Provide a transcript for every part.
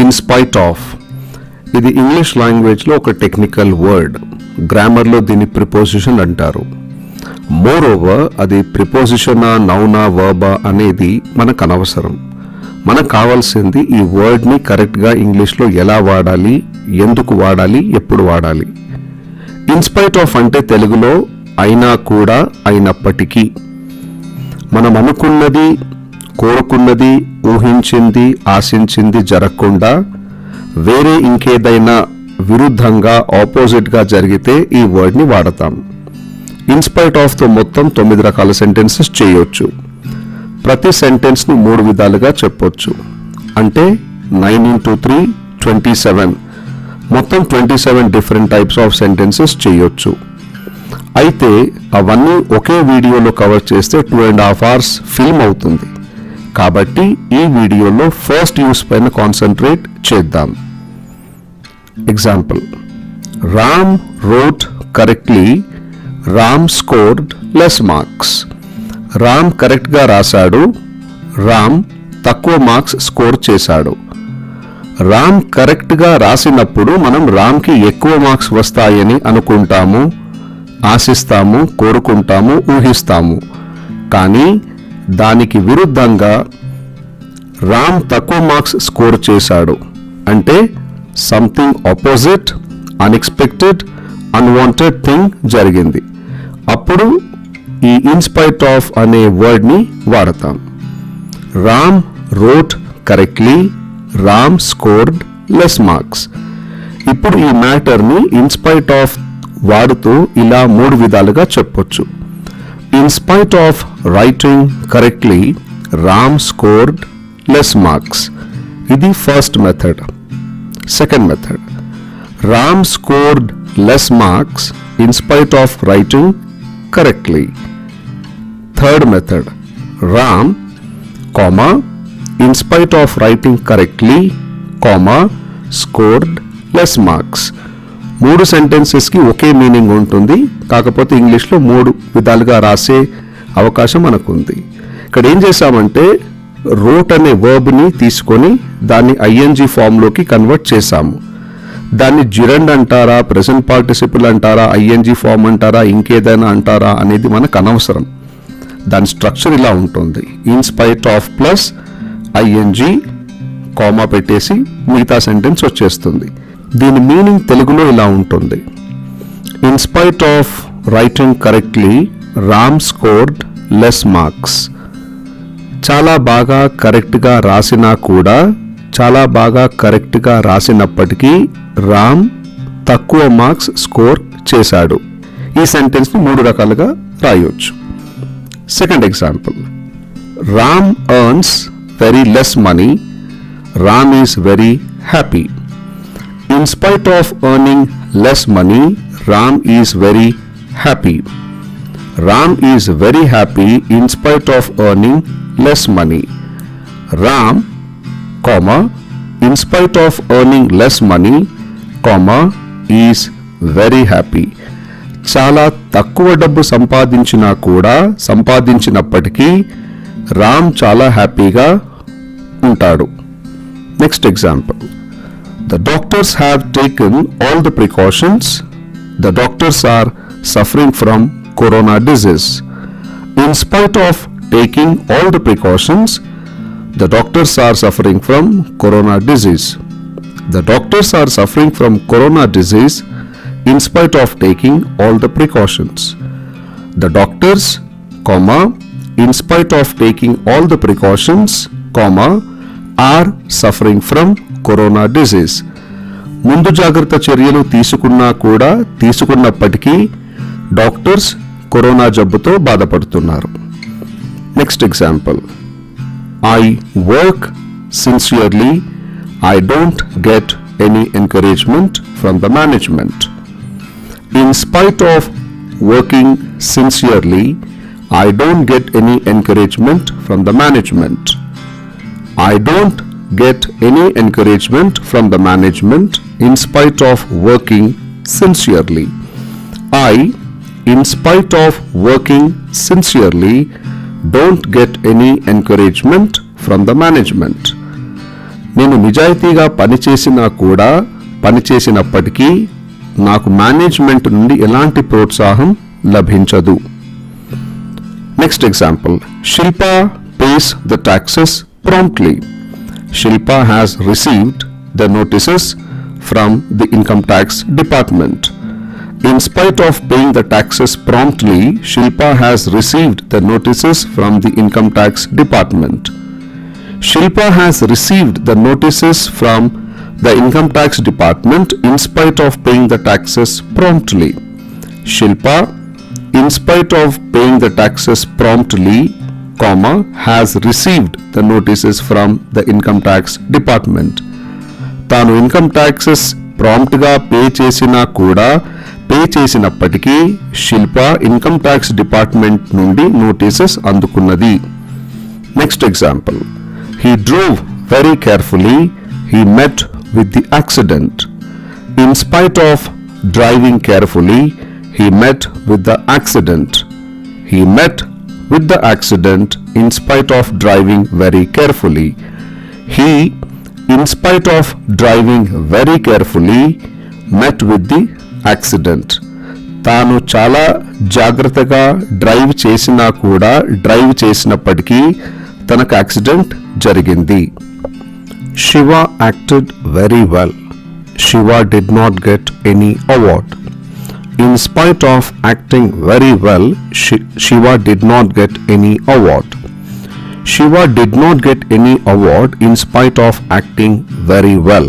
In spite of ఇది English లాంగ్వేజ్లో ఒక టెక్నికల్ వర్డ్. గ్రామర్లో దీన్ని ప్రిపోజిషన్ అంటారు. మోర్ ఓవర్ అది ప్రిపోజిషనా, నౌనా, వర్బా అనేది మనకు అనవసరం. మనకు కావాల్సింది ఈ వర్డ్ని కరెక్ట్గా ఇంగ్లీష్లో ఎలా వాడాలి, ఎందుకు వాడాలి, ఎప్పుడు వాడాలి. ఇన్స్పైట్ ఆఫ్ అంటే తెలుగులో అయినా కూడా, అయినప్పటికీ. మనం అనుకున్నది, కోరుకున్నది, ఊహించింది, ఆశించింది జరగకుండా వేరే ఇంకేదైనా విరుద్ధంగా, ఆపోజిట్గా జరిగితే ఈ వర్డ్ని వాడతాం. ఇన్స్పైట్ ఆఫ్తో మొత్తం 9 రకాల సెంటెన్సెస్ చేయొచ్చు. ప్రతి సెంటెన్స్ని 3 విధాలుగా చెప్పొచ్చు. అంటే 9 into 3 27, మొత్తం 27 డిఫరెంట్ టైప్స్ ఆఫ్ సెంటెన్సెస్ చేయొచ్చు. అయితే అవన్నీ ఒకే వీడియోలో కవర్ చేస్తే 2.5 hours ఫిల్మ్ అవుతుంది. కాబట్టి ఈ వీడియోలో ఫస్ట్ యూస్ పైన కాన్సన్ట్రేట్ చేద్దాం. Example, Ram wrote correctly, Ram scored less marks. Ram కరెక్ట్గా రాశాడు, రామ్ తక్కువ మార్క్స్ స్కోర్ చేశాడు. రామ్ కరెక్ట్గా రాసినప్పుడు మనం రామ్కి ఎక్కువ మార్క్స్ వస్తాయని అనుకుంటాము, ఆశిస్తాము, కోరుకుంటాము, ఊహిస్తాము. కానీ దానికి విరుద్ధంగా రామ్ తక్కువ మార్క్స్ స్కోర్ చేశాడు అంటే something opposite, unexpected, unwanted thing జరిగింది. అప్పుడు ఈ ఇన్స్పైట్ ఆఫ్ అనే వర్డ్ని వాడతాం. Ram wrote correctly, Ram scored less marks. ఇప్పుడు ఈ మ్యాటర్ని ఇన్స్పైట్ ఆఫ్ వాడుతూ ఇలా 3 విధాలుగా చెప్పొచ్చు. In spite of writing correctly, Ram scored less marks. ఇది first method. Second method, Ram scored less marks in spite of writing correctly. Third method, Ram, in spite of writing correctly, scored less marks. 3 సెంటెన్సెస్కి ఒకే meaning ఉంటుంది, కాకపోతే ఇంగ్లీష్లో 3 విధాలుగా రాసే అవకాశం మనకుంది. ఇక్కడ ఏం చేశామంటే రోట్ అనే వర్బ్ని తీసుకొని దాన్ని ఐఎన్జీ ఫామ్లోకి కన్వర్ట్ చేశాము. దాన్ని జిరండ్ అంటారా, ప్రెజెంట్ పార్టిసిపుల్ అంటారా, ఐఎన్జీ ఫామ్ అంటారా, ఇంకేదైనా అంటారా అనేది మనకు అనవసరం. దాని స్ట్రక్చర్ ఇలా ఉంటుంది. In spite of plus ING comma పెట్టేసి మిగతా సెంటెన్స్ వచ్చేస్తుంది. దీని మీనింగ్ తెలుగులో ఇలా ఉంటుంది. In spite of writing correctly, Ram scored less marks. చాలా బాగా కరెక్ట్గా రాసినా కూడా, చాలా బాగా కరెక్ట్గా రాసినప్పటికీ రామ్ తక్కువ మార్క్స్ స్కోర్ చేశాడు. ఈ సెంటెన్స్ని 3 రకాలుగా రాయొచ్చు. Second example, Ram earns very less money, Ram is very happy. In spite of earning less money, Ram is very happy. Ram is very happy in spite of earning less money. Ram, in spite of earning less money, is very happy. చాలా తక్కువ డబ్బు సంపాదించినప్పటికీ రామ్ చాలా హ్యాపీగా ఉంటాడు. Next example, the doctors have taken all the precautions. The doctors are suffering from corona disease. In spite of taking all the precautions, the doctors are suffering from corona disease. The doctors are suffering from corona disease in spite of taking all the precautions. The doctors, in spite of taking all the precautions, are suffering from corona disease. ముందు జాగ్రత్త చర్యలు తీసుకున్నప్పటికీ doctors corona జబ్బుతో బాధపడుతున్నారు. Next example, I work sincerely, I don't get any encouragement from the management. In spite of working sincerely, I don't get any encouragement from the management. I don't get any encouragement from the management in spite of working sincerely. I, in spite of working sincerely, don't get any encouragement from the management. నేను నిజాయితీగా పనిచేసినప్పటికీ నాకు management నుండి ఎలాంటి ప్రోత్సాహం లభించదు. Next example, Shilpa pays the taxes promptly. Shilpa has received the notices from the income tax department. In spite of paying the taxes promptly, Shilpa has received the notices from the income tax department. Shilpa has received the notices from the income tax department in spite of paying the taxes promptly. Shilpa, in spite of paying the taxes promptly, has received the notices from the income tax department. తాను income taxes prompt గా pay చేసినప్పటికీ Shilpa income tax department నుండి notices అందుకున్నది. Next example, he drove very carefully, he met with the accident. In spite of driving carefully, he met with the accident. He met with the accident in spite of driving very carefully. He, in spite of driving very carefully, met with the accident. తాను చాలా జాగ్రత్తగా drive చేసినప్పటికీ తనకు accident జరిగింది. Shiva acted very well. Shiva did not get any award. In spite of acting very well, Shiva did not get any award. Shiva did not get any award in spite of acting very well.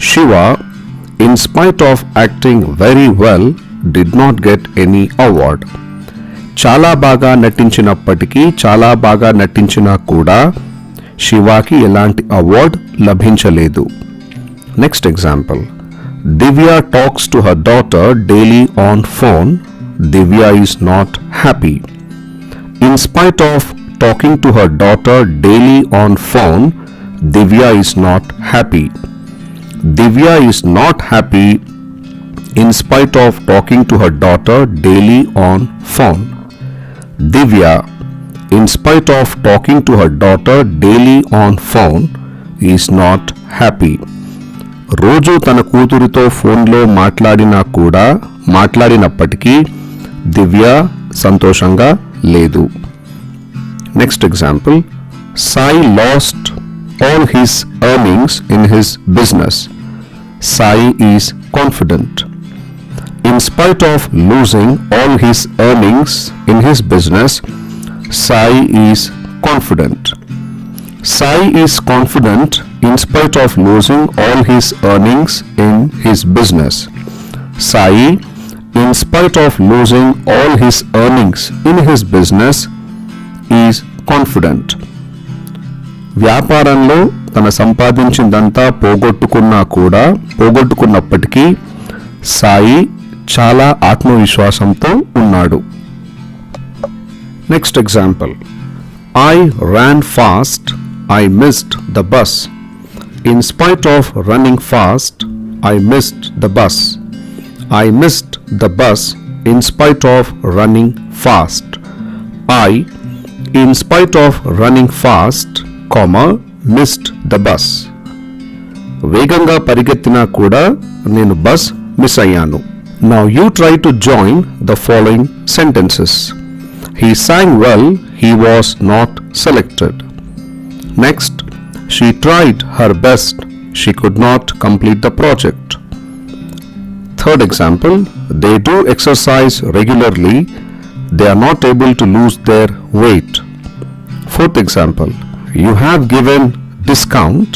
Shiva, in spite of acting very well, did not get any award. చాలా బాగా నటించినా కూడా శివాకి ఎలాంటి award లభించలేదు. Next example, Divya talks to her daughter daily on phone. Divya is not happy. In spite of talking to her daughter daily on phone, Divya is not happy. Divya is not happy in spite of talking to her daughter daily on phone. Divya, in spite of talking to her daughter daily on phone, is not happy. రోజు తన కూతురితో ఫోన్లో మాట్లాడినప్పటికీ దివ్య సంతోషంగా లేదు. Next example, Sai last all his earnings in his business. Sai is confident. In spite of losing all his earnings in his business, Sai is confident. Sai is confident in spite of losing all his earnings in his business. Sai, in spite of losing all his earnings in his business, is confident. వ్యాపారంలో తన సంపాదించిందంతా పోగొట్టుకున్నప్పటికీ సాయి చాలా ఆత్మవిశ్వాసంతో ఉన్నాడు. Next example, I ran fast, I missed the bus. In spite of running fast, I missed the bus. I missed the bus in spite of running fast. I, in spite of running fast, missed the bus. వేగంగా పరిగెత్తినా కూడా నేను bus miss అయ్యాను. Now you try to join the following sentences. He sang well, he was not selected. Next, she tried her best, she could not complete the project. Third example, they do exercise regularly, they are not able to lose their weight. Fourth example, you have given discount,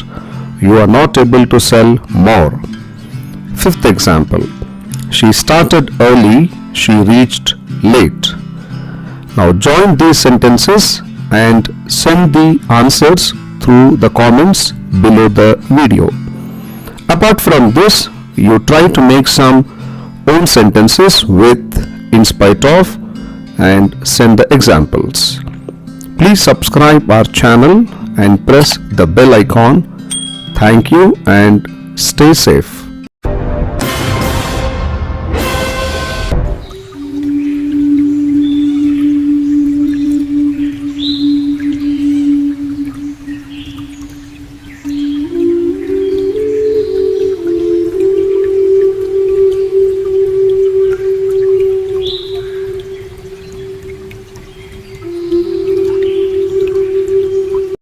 you are not able to sell more. Fifth example, she started early, she reached late. Now join these sentences and send the answers through the comments below the video. Apart from this, you try to make some own sentences with in spite of and send the examples. Please subscribe our channel and press the bell icon. Thank you and stay safe.